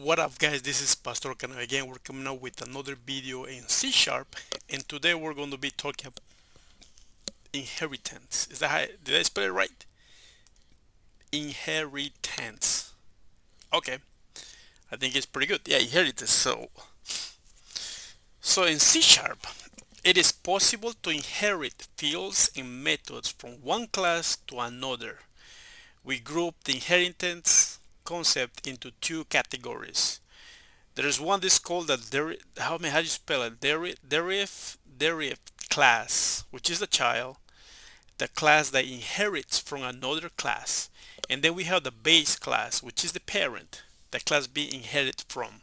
What up, guys? This is Pastor Cano again. We're coming out with another video in C Sharp, and today we're going to be talking about inheritance. Is that how, did I spell it right? Inheritance. Okay, I think it's pretty good. Yeah, inheritance. So in C Sharp, it is possible to inherit fields and methods from one class to another. We group the inheritance concept into two categories. There is one that's called the how do you spell it? Deriv class, which is the child, the class that inherits from another class, and then we have the base class, which is the parent, the class B inherit from.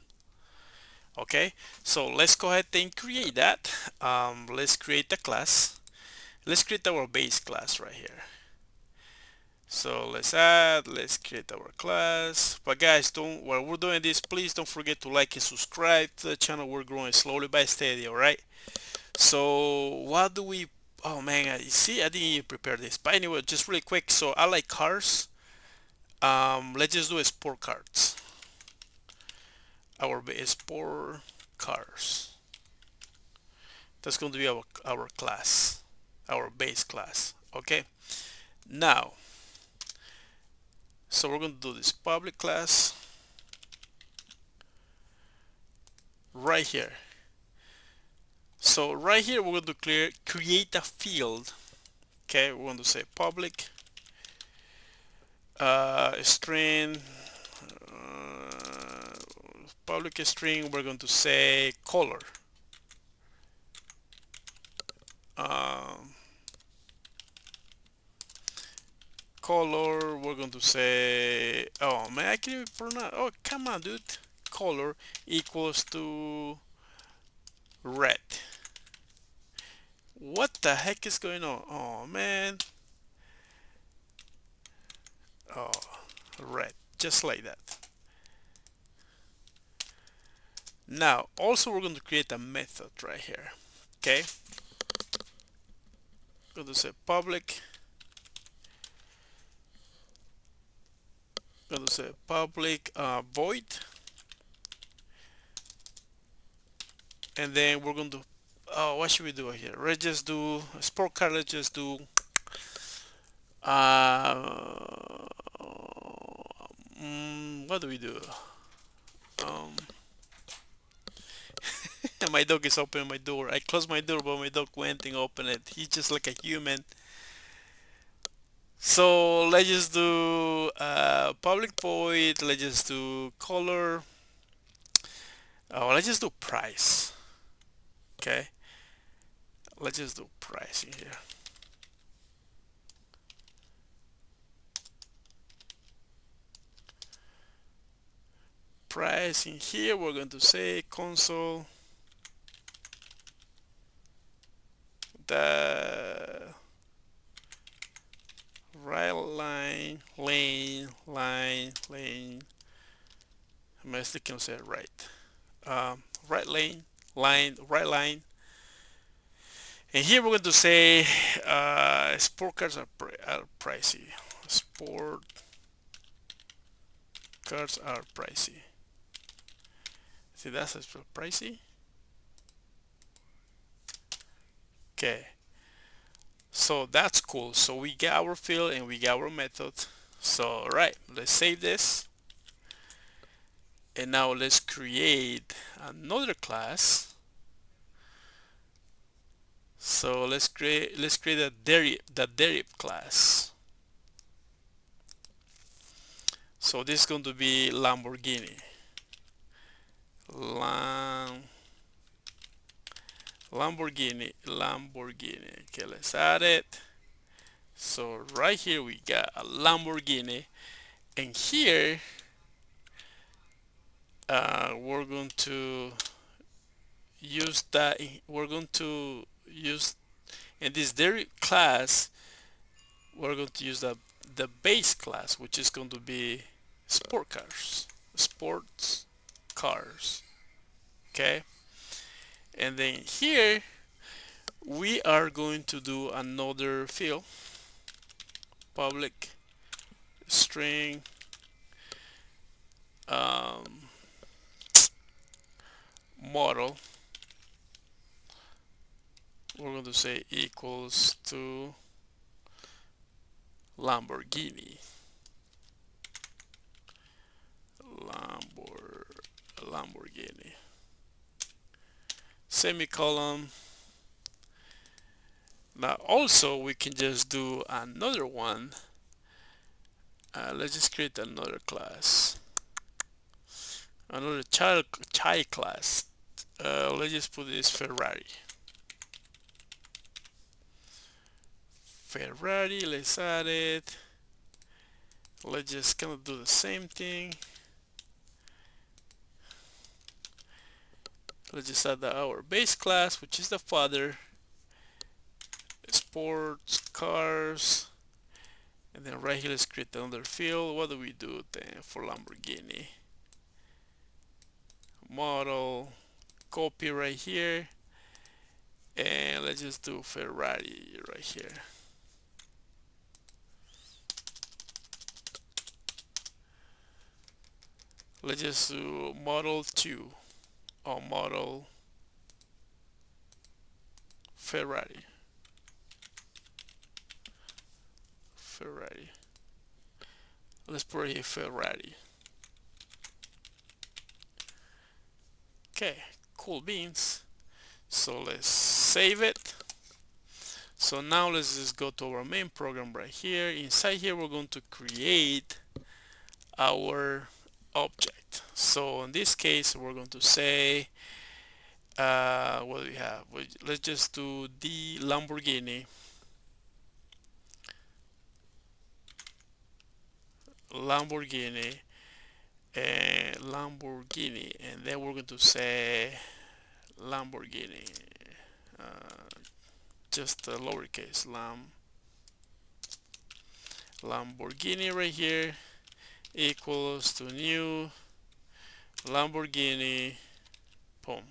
Okay, so let's go ahead and create that. Let's create the class. Let's create our base class right here. So let's create our class. But guys, don't while we're doing this, please don't forget to like and subscribe to the channel. We're growing slowly by steady, all right? So what do we? Oh man, you see, I didn't even prepare this. But anyway, just really quick. So I like cars. Let's just do a sport cards. Our sport cars. That's going to be our class, our base class. Okay. Now, so we're going to do this public class right here. So right here we're going to create a field. Okay, we're going to say public string, public string. We're going to say color. Um, Color. We're going to say. Oh man, I can't even pronounce. Oh come on, dude. Color equals to red. What the heck is going on? Oh man. Oh, red. Just like that. Now, also we're going to create a method right here. Okay. Going to say public. Going to say public void. And then we're going to, oh, what should we do here? Let's just do sport card. Let's just do uh, what do we do? Um, my dog is opening my door. I closed my door, but my dog went and opened it. He's just like a human. So let's just do public void. Let's just do color. Oh, let's just do price. Okay. Let's just do pricing here. Pricing here. We're going to say console the right line, lane. I still can say it right. Right lane, right line. And here we're going to say sport cards are pricey. Sport cards are pricey. See, that's pricey. Okay. So that's cool. So we get our field and we get our method. So alright, let's save this. And now let's create another class. So let's create the deriv class. So this is going to be Lamborghini. Lamborghini. Okay, let's add it. So right here we got a Lamborghini, and here we're going to use that. We're going to use in this deriv class. We're going to use the base class, which is going to be sports cars. Okay, and then here we are going to do another field, public string model, we're going to say equals to Lamborghini. Lamborghini. Semicolon. Now also we can just do another one. Let's just create another class, another child class. Let's just put this Ferrari. Let's add it. Let's just kind of do the same thing. Let's just add our base class, which is the father, sports cars, and then right here let's create another field. What do we do then for Lamborghini? Model, copy right here, and let's just do Ferrari right here. Let's just do model 2 or model Ferrari. Let's put here Ferrari. Okay, cool beans. So let's save it. So now let's just go to our main program right here. Inside here we're going to create our object. So in this case we're going to say what do we have? Let's just do the Lamborghini and then we're going to say Lamborghini, just a lowercase Lamborghini right here equals to new Lamborghini, boom.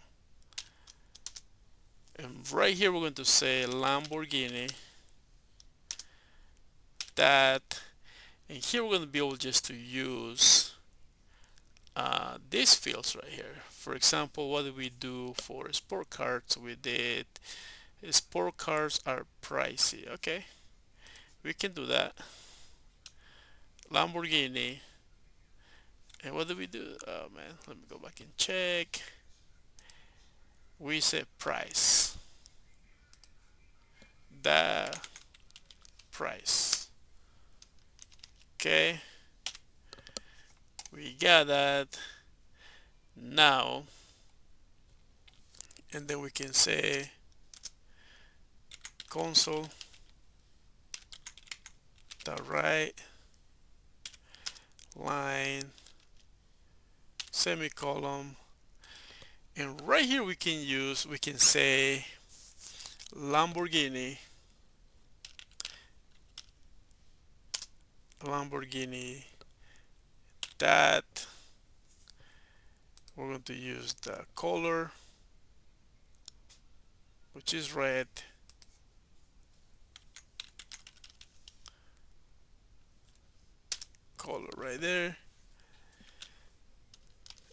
And right here we're going to say Lamborghini that, and here we're going to be able just to use these fields right here. For example, what did we do for sport cars? We did sport cars are pricey. Okay, we can do that. Lamborghini, and what did we do? Oh man, let me go back and check. We said price, the price. Okay, we got that now, and then we can say console the right line semicolon, and right here we can say Lamborghini that we're going to use the color, which is red, color right there,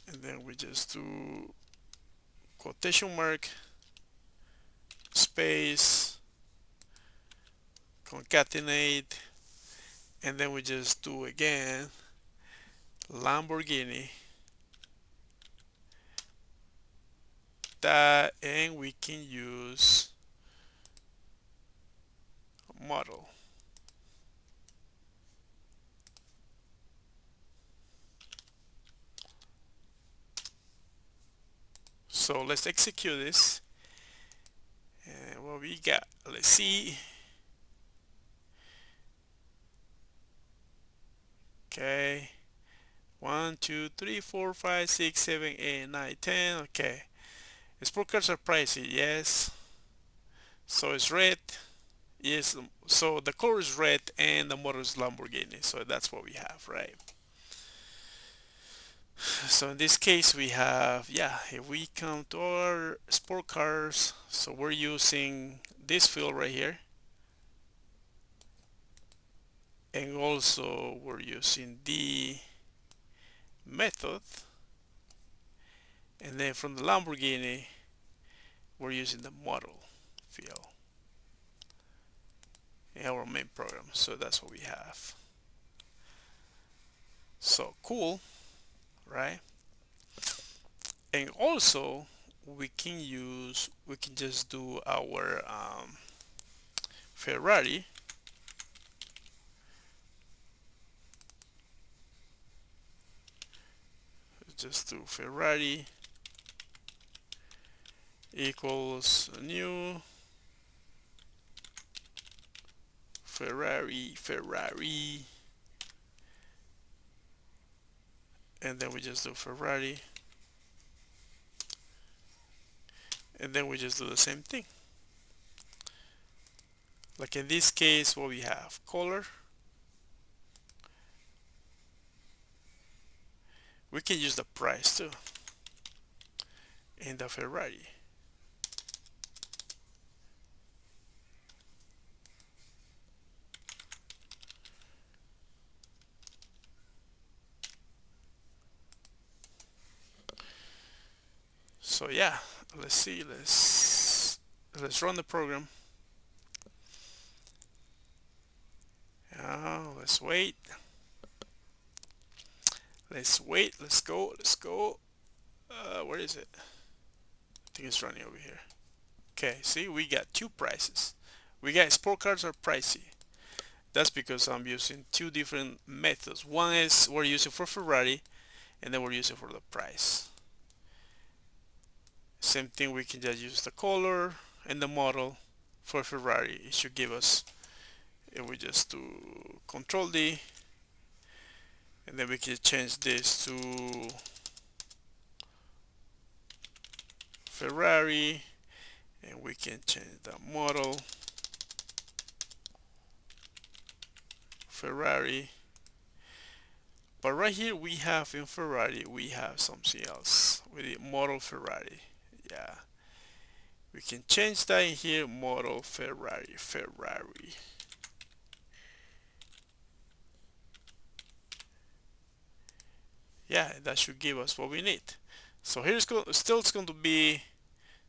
and then we just do quotation mark space concatenate, and then we just do again Lamborghini that, and we can use model. So let's execute this, and what we got, let's see. Okay, 1 2 3 4 5 6 7 8 9 10. Okay, sport cars are pricey, yes. So it's red, yes. So the color is red and the model is Lamborghini, so that's what we have, right? So in this case we have, yeah, if we come to our sport cars, so we're using this field right here, and also we're using the method, And then from the Lamborghini, we're using the model field in our main program. So that's what we have. So cool, right? And also we can just do our Ferrari. Just do Ferrari equals new Ferrari, and then we just do Ferrari, and then we just do the same thing. Like in this case, what we have, color. We can use the price too in the Ferrari. So yeah, let's see, let's run the program. Let's wait. Let's go. Where is it? I think it's running over here. Okay, see, we got two prices. We got sport cars are pricey. That's because I'm using two different methods. One is we're using for Ferrari, and then we're using for the price. Same thing, we can just use the color and the model for Ferrari. It should give us, if we just do Control D, and then we can change this to Ferrari, and we can change the model Ferrari. But right here we have in Ferrari, we have something else with the model Ferrari. Yeah, we can change that in here, model Ferrari. Yeah, that should give us what we need. So here's still it's going to be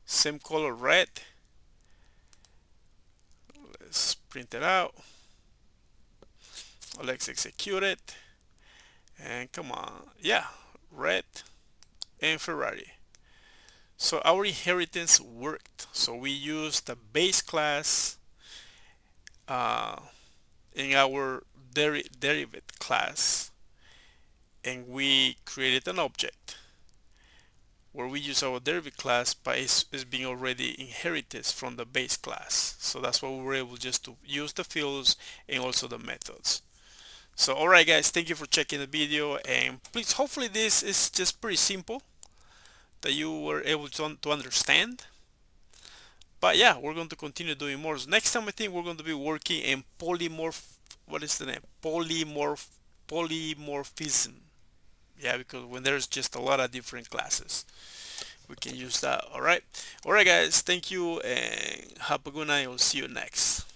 same color, red. Let's print it out. Let's execute it. And come on, yeah, red and Ferrari. So our inheritance worked. So we used the base class in our derivative class, and we created an object where we use our derivative class, but it's being already inherited from the base class. So that's why we were able just to use the fields and also the methods. So alright guys, thank you for checking the video, and please, hopefully this is just pretty simple that you were able to understand. But yeah, we're going to continue doing more. So next time I think we're going to be working in what is the name? Polymorphism. Yeah, because when there's just a lot of different classes, we can use that. Alright guys, thank you and have a good night. I'll see you next.